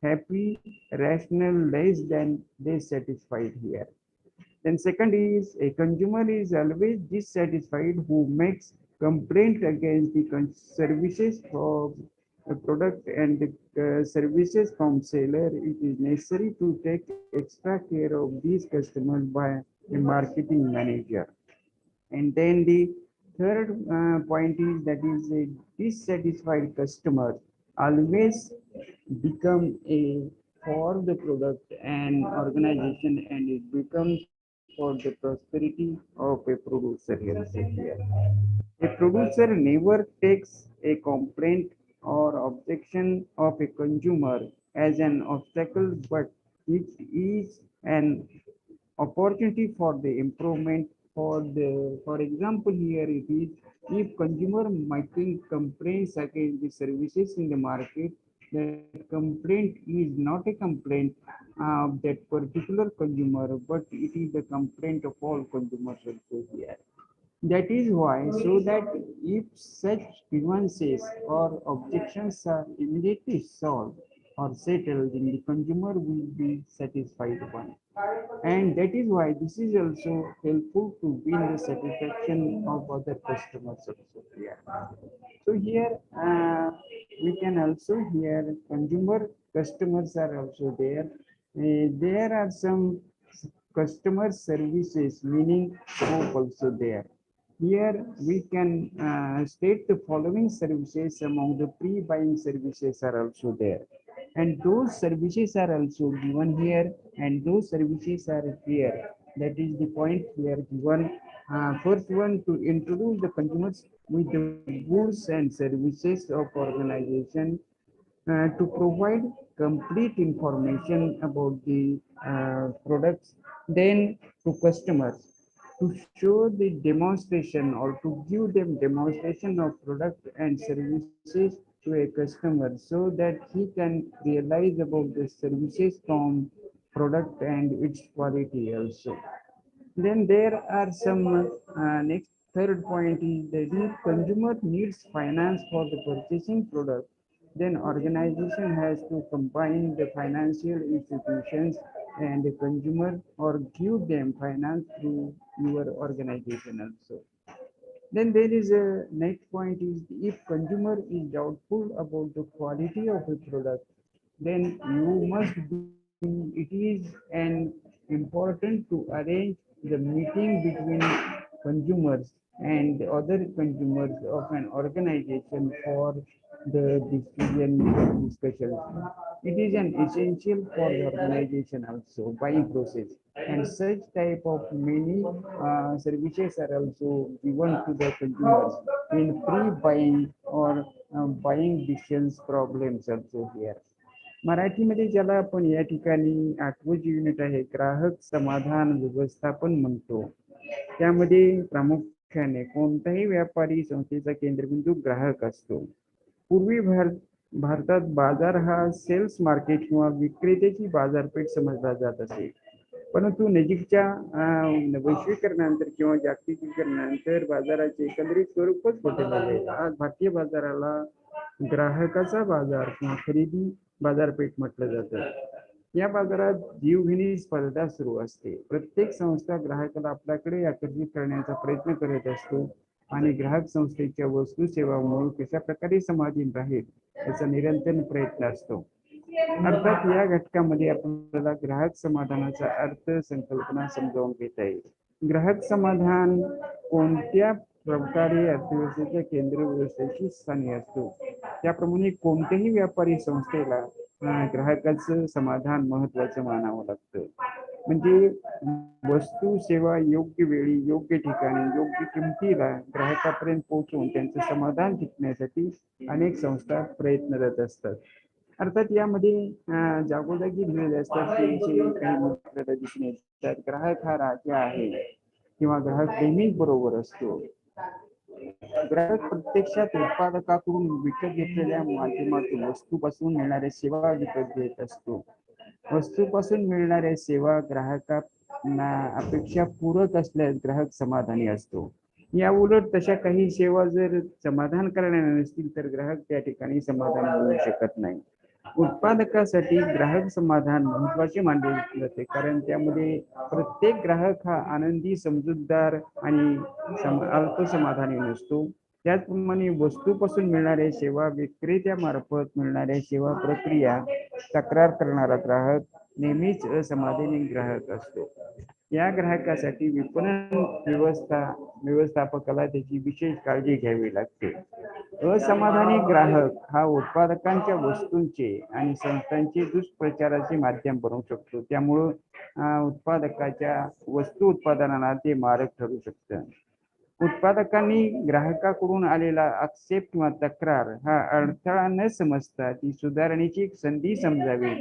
happy, rational, less than they satisfied here. Then second is a consumer is always dissatisfied who makes complaint against the services of a product and the services from seller. It is necessary to take extra care of these customers by a marketing manager. And then the third point is that is a dissatisfied customer always become a for the product and organization, and it becomes for the prosperity of a producer here. A producer never takes a complaint or objection of a consumer as an obstacle, but it is an opportunity for the improvement. For example here it is, if consumer making complaints against the services in the market, that complaint is not a complaint of that particular consumer, but it is the complaint of all consumers also here. That is why, so that if such grievances or objections are immediately solved or settled, then the consumer will be satisfied one. And that is why this is also helpful to win the satisfaction of other customers also here. So here we can also hear consumer customers are also there. There are some customer services, meaning scope also there. Here we can state the following services among the pre-buying services are also there. And those services are also given here, and those services are here. That is the point we are given. First one, to introduce the consumers with the goods and services of organization, to provide complete information about the products, then to customers, to show the demonstration or to give them demonstration of product and services to a customer so that he can realize about the services from product and its quality also. Then there are some next third point is that if consumer needs finance for the purchasing product, then organization has to combine the financial institutions and the consumer or give them finance through your organization also. Then there is a next point is if consumer is doubtful about the quality of a product, then you must be, it is an important to arrange the meeting between consumers and other consumers of an organization for the decision discussion. It is an essential for the organization also buying process, and such type of many services are also given to the consumers in pre-buying or buying decisions problems also here. मराठीमध्ये ज्याला आपण या ठिकाणी 8वं जे unit आहे ग्राहक समाधान व्यवस्थापन म्हणतो, त्यामध्ये प्रामुख्याने कोणताही व्यापारी संस्थेचा केंद्रबिंदू ग्राहक असतो. पूर्वी भारतात बाजार हा सेल्स मार्केट किंवा विक्रेत्याची बाजारपेठ समजला जात असे, परंतु नजीकच्या वैश्वीकरणानंतर किंवा जागतिकीकरणानंतर बाजाराचे एकंदरीत स्वरूपच बदलले. आज भारतीय बाजाराला ग्राहकाचा बाजार किंवा खरेदी बाजारपेठ म्हटलं जातं. या बाजारात जीवघेणी स्पर्धा सुरू असते. प्रत्येक संस्था ग्राहकाला आपल्याकडे आकर्षित करण्याचा प्रयत्न करत असतो आणि ग्राहक संस्थेच्या वस्तू सेवांमुळे कशा प्रकारे समाधीन राहील याचा निरंतर प्रयत्न असतो. अर्थात या घटकामध्ये आपल्याला ग्राहक समाधानाचा अर्थ संकल्पना समजावून घेता येईल. ग्राहक समाधान कोणत्या प्रकारे अर्थव्यवस्थेच्या केंद्र व्यवस्थेशी स्थानी असतो, त्याप्रमाणे कोणत्याही व्यापारी संस्थेला ग्राहकाचं समाधान महत्वाचं मानावं लागतं. म्हणजे वस्तू सेवा योग्य वेळी योग्य ठिकाणी योग्य किमतीला ग्राहकापर्यंत पोहोचवून त्यांचं समाधान टिकण्यासाठी अनेक संस्था प्रयत्नरत असतात. अर्थात यामध्ये जागोजागी दिलेले असतात ते विषय काही आपल्याला दिसून येतात. ग्राहक हा राजा आहे किंवा ग्राहक नेहमीच बरोबर असतो. ग्राहक प्रत्यक्षात उत्पादकाकडून विकत घेतलेल्या माध्यमातून वस्तूपासून मिळणाऱ्या सेवा विकत घेत असतो. वस्तूपासून मिळणाऱ्या सेवा ग्राहकांना अपेक्षा पूरक असल्यास ग्राहक समाधानी असतो. या उलट तशा काही सेवा जर समाधान करणाऱ्या नसतील तर ग्राहक त्या ठिकाणी समाधानी होऊ शकत नाही. उत्पादकासाठी ग्राहक समाधान महत्वाचे मानले जाते, कारण त्यामध्ये प्रत्येक ग्राहक हा आनंदी, समजूतदार आणि अल्पसमाधानी नसतो. त्याचप्रमाणे वस्तूपासून मिळणाऱ्या सेवा विक्रेत्यामार्फत मिळणाऱ्या सेवा प्रक्रिया तक्रार करणारा ग्राहक नेहमीच असमाधानी ग्राहक असतो. या ग्राहकासाठी विपणन व्यवस्थापकाला त्याची विशेष काळजी घ्यावी लागते. असमाधानी ग्राहक हा उत्पादकांच्या वस्तूंचे आणि संस्थांचे दुष्प्रचाराचे माध्यम बनवू शकतो. त्यामुळं उत्पादकाच्या वस्तू उत्पादनाला ते मारक ठरू शकतं. उत्पादकांनी ग्राहकाकडून आलेला आक्षेप किंवा तक्रार हा अडथळा न समजता ती सुधारणेची एक संधी समजावी.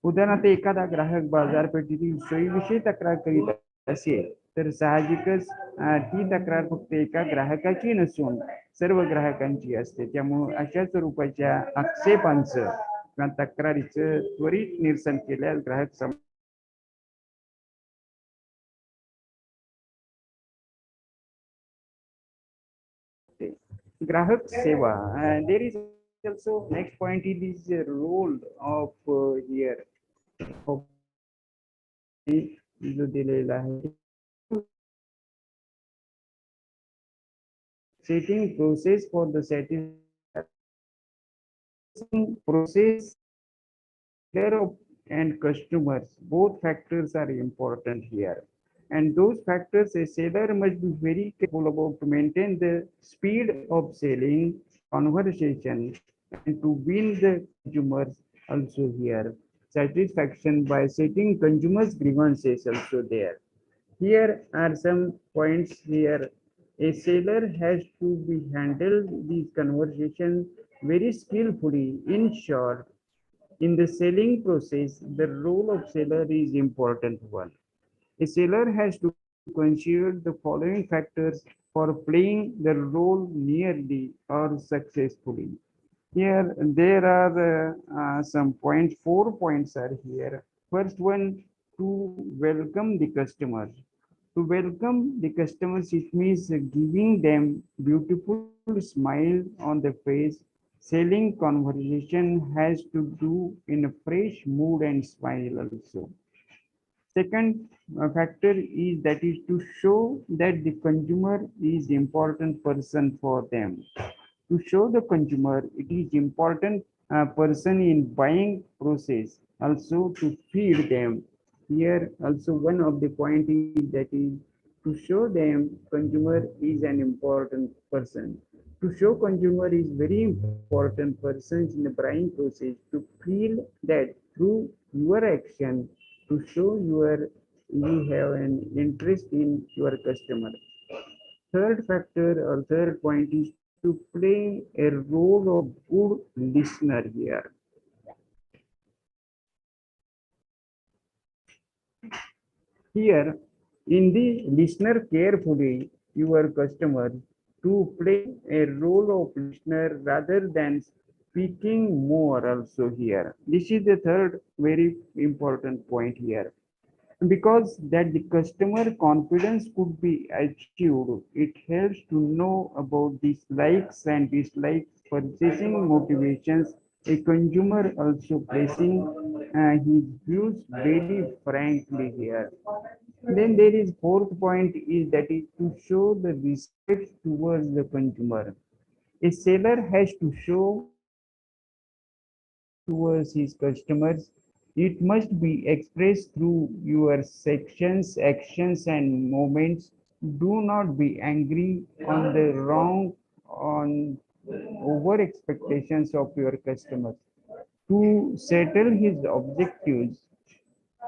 उदाहरणार्थ एखादा ग्राहक बाजारपेठेतील सोयीविषयी तक्रार करीत असेल तर साहजिकच ती तक्रार फक्त एका ग्राहकाची नसून सर्व ग्राहकांची असते. त्यामुळे अशा स्वरूपाच्या आक्षेपांचं किंवा तक्रारीचं त्वरित निरसन केल्यास ग्राहक ग्राहक सेवा. There is also next point it is the role of here जो दिलेला आहे setting process for the satisfaction process and customers, both factors are important here, and those factors a seller must be very careful about to maintain the speed of selling conversation and to win the consumers also here. Satisfaction by setting consumers grievances also there. Here are some points here. A seller has to be handled these conversations very skillfully. In short, in the selling process, the role of seller is important one. A seller has to consider the following factors for playing the role nearly or successfully. Here, there are some points, 4 points are here. First one, to welcome the customers. To welcome the customers, it means giving them beautiful smile on the face. Selling conversation has to do in a fresh mood and smile also. Second factor is that is to show that the consumer is important person for them. To show the consumer it is important person in buying process, also to feed them. Here also one of the point is that is to show them consumer is an important person. To show consumer is very important persons in the buying process, to feel that through your action to show you have an interest in your customer. Third factor or third point is to play a role of good listener here. Here, in the listener carefully your customer, to play a role of listener rather than speaking more also here. This is the third very important point here. Because that the customer confidence could be achieved, it helps to know about these likes and dislikes, purchasing motivations, a consumer also placing his views very frankly here. Then there is fourth point is that is to show the respect towards the consumer. A seller has to show towards his customers. It must be expressed through your sections, actions, and moments. Do not be angry on the wrong, on over expectations of your customers. To settle his objectives,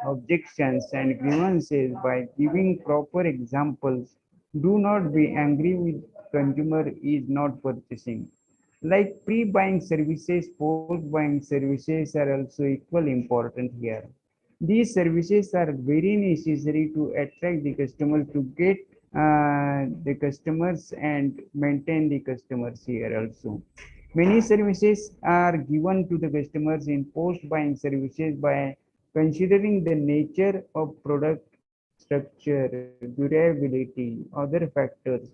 objections and grievances by giving proper examples. Do not be angry with consumer is not purchasing. Like pre-buying services, post-buying services are also equally important here. These services are very necessary to attract the customer, to get the customers and maintain the customers here also. Many services are given to the customers in post-buying services by considering the nature of product, structure, durability, other factors.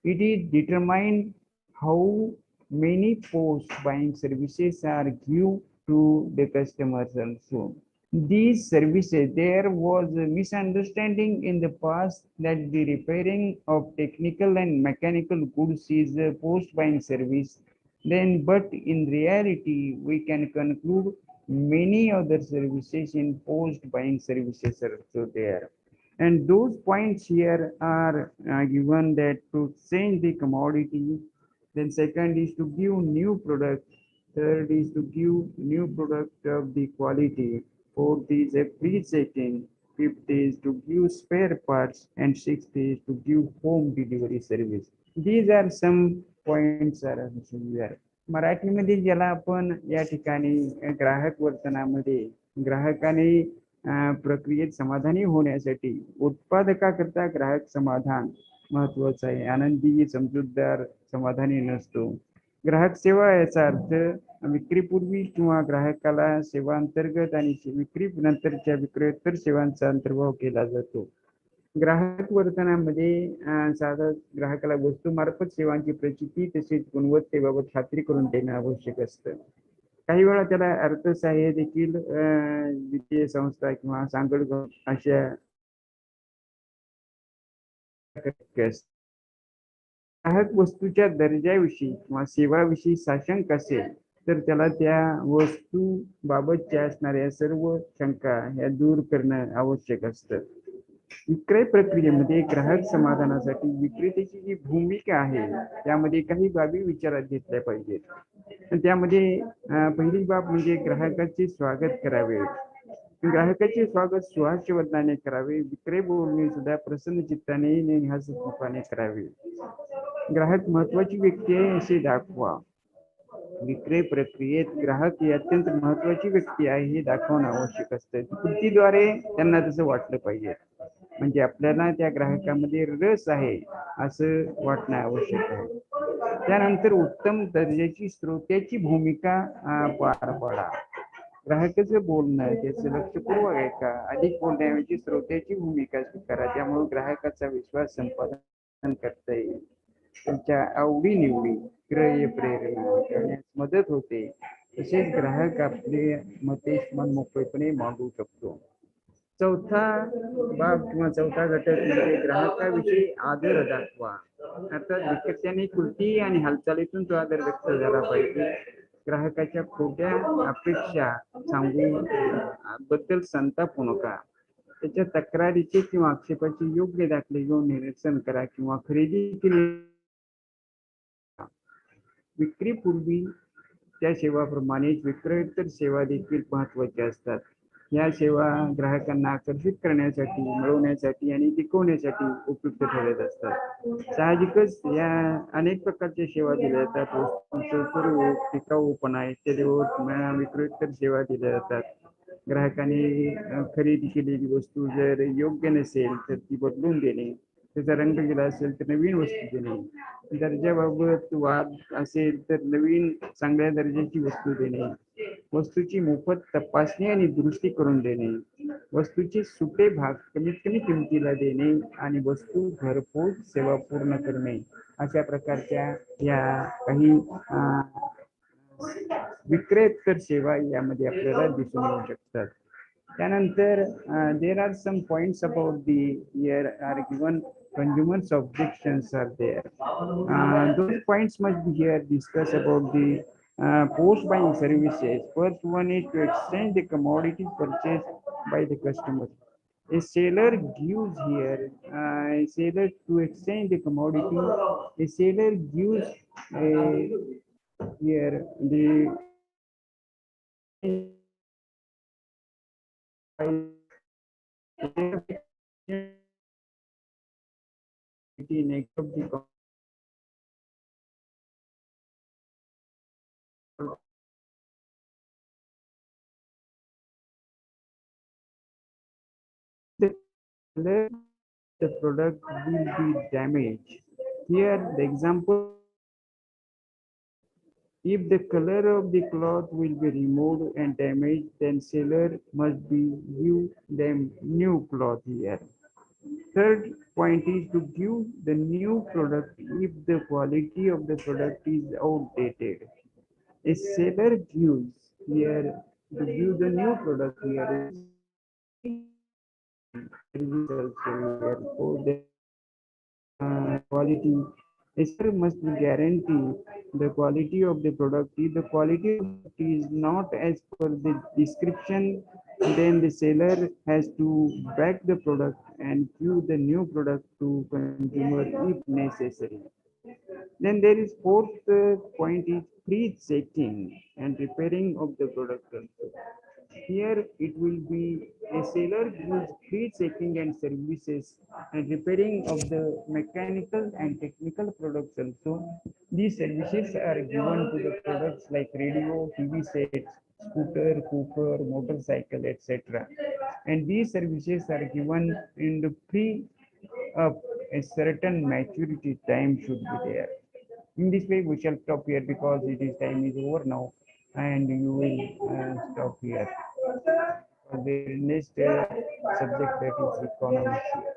It is determined how many post-buying services are given to the customers also. These services, there was a misunderstanding in the past that the repairing of technical and mechanical goods is a post-buying service. Then, but in reality, we can conclude many other services in post-buying services are also there. And those points here are given that to change the commodity. Then second is to give new product. Third is to give new product of the quality. Fourth is a pre-checking. Fifth is to give spare parts. And sixth is to give home delivery service. These are some points are here. मराठीमध्ये ज्याला आपण या ठिकाणी ग्राहक वर्तनामध्ये ग्राहकाने प्रक्रियेत समाधानी होण्यासाठी उत्पादकाकरता ग्राहक समाधान महत्वाचं आहे. आनंदी, समजूतदार, समाधानी नसतो. ग्राहक सेवा याचा अर्थ विक्रीपूर्वी किंवा ग्राहकाला सेवा अंतर्गत आणि विक्री नंतरच्या विक्रोत्तर सेवांचा अंतर्भाव केला जातो. ग्राहक वर्तनामध्ये साधा ग्राहकाला वस्तूमार्फत सेवांची प्रचिती तसेच गुणवत्तेबाबत खात्री करून देणं आवश्यक असतं. काही वेळा त्याला अर्थसहाय्य देखील वित्तीय संस्था किंवा सांगड अशा ग्राहक वस्तूच्या दर्जाविषयी किंवा सेवाविषयी साशंक असेल तर त्याला त्या वस्तू बाबतच्या असणाऱ्या सर्व शंका ह्या दूर करणं आवश्यक असतं. विक्रय प्रक्रियेमध्ये ग्राहक समाधानासाठी विक्रेत्याची जी भूमिका आहे त्यामध्ये काही बाबी विचारात घेतल्या पाहिजेत. त्यामध्ये पहिली बाब म्हणजे ग्राहकाचे स्वागत करावे. ग्राहकाचे स्वागत सुहास्यवदनाने करावे. विक्रय बोलणे सुद्धा प्रसन्न चित्ताने हास्यमुखाने करावे. ग्राहक महत्वाची व्यक्ती आहे असे दाखवा. विक्रय प्रक्रियेत ग्राहक ही अत्यंत महत्वाची व्यक्ती आहे हे दाखवणं आवश्यक असतं. कृतीद्वारे त्यांना तसं वाटलं पाहिजे. म्हणजे आपल्याला त्या ग्राहकामध्ये रस आहे असं वाटणं आवश्यक आहे. त्यानंतर उत्तम दर्जाची श्रोत्याची भूमिका पार पाडा. ग्राहकाचं बोलणं त्याचं लक्षपूर्वक आहे का, अधिक बोलण्याऐवजी श्रोत्याची भूमिका स्वीकारा. त्यामुळे ग्राहकाचा विश्वास संपादन करता येईल. त्यांच्या आवडीनिवडी क्रय प्रेरणा करण्यास मदत होते. तसेच ग्राहक आपले मते मन मोकळेपणे मागू शकतो. चौथा बाब किंवा चौथा घटक म्हणजे ग्राहकाविषयी आदर दाखवा. अर्थात विक्रेत्याने कृती आणि हालचालीतून तो आदर व्यक्त झाला पाहिजे. ग्राहकाच्या खोट्या अपेक्षा सांगून बद्दल संतापू नका. त्याच्या तक्रारीचे किंवा आक्षेपाचे योग्य दाखले घेऊन निरसन करा किंवा खरेदी केली. विक्रीपूर्वी त्या सेवाप्रमाणेच विक्रोत्तर सेवा देखील महत्वाच्या असतात. या सेवा ग्राहकांना आकर्षित करण्यासाठी, मिळवण्यासाठी आणि टिकवण्यासाठी उपयुक्त ठरत असतात. साहजिकच या अनेक प्रकारच्या सेवा दिल्या जातात. वस्तूंचं स्वरूप, टिकाऊपणा इत्यादीवर विक्रोत्तर सेवा दिल्या जातात. ग्राहकाने खरेदी केलेली वस्तू जर योग्य नसेल तर ती बदलून देणे, त्याचा रंग गेला असेल तर नवीन वस्तू देणे, दर्जाबाबत वाद असेल तर नवीन चांगल्या दर्जाची वस्तू देणे, वस्तूची मोफत तपासणी आणि दुरुस्ती करून देणे, वस्तूचे सुटे भाग कमीत कमी किमतीला देणे आणि वस्तू घरपोच सेवा पूर्ण करणे, अशा प्रकारच्या या काही विक्रेत्तर सेवा यामध्ये आपल्याला दिसून येऊ शकतात. त्यानंतर there are some points about the here are given. Consumers objections are there. Those points must be here discussed about the post buying services. First one is to exchange the commodity purchased by the customer. A seller gives here a seller to exchange the commodity. A seller gives here the next of the the color the product will be damaged. Here the example, if the color of the cloth will be removed and damaged, then seller must be give them new cloth here. Third point is to give the new product if the quality of the product is outdated. A seller gives here to give the new product here is service also here. So the quality, a seller must guarantee the quality of the product. If the quality of the product is not as per the description, then the seller has to back the product and give the new product to consumer if necessary. Then there is fourth point is pre-checking and repairing of the product also. Here it will be a seller gives pre-checking and services and repairing of the mechanical and technical products also. These services are given to the products like radio, TV sets, scooter, cooker, motorcycle, etc. And these services are given in the pre a certain maturity time should be there. In this way, we shall stop here because it is time is over now, and you will stop here. The next subject that is economics here.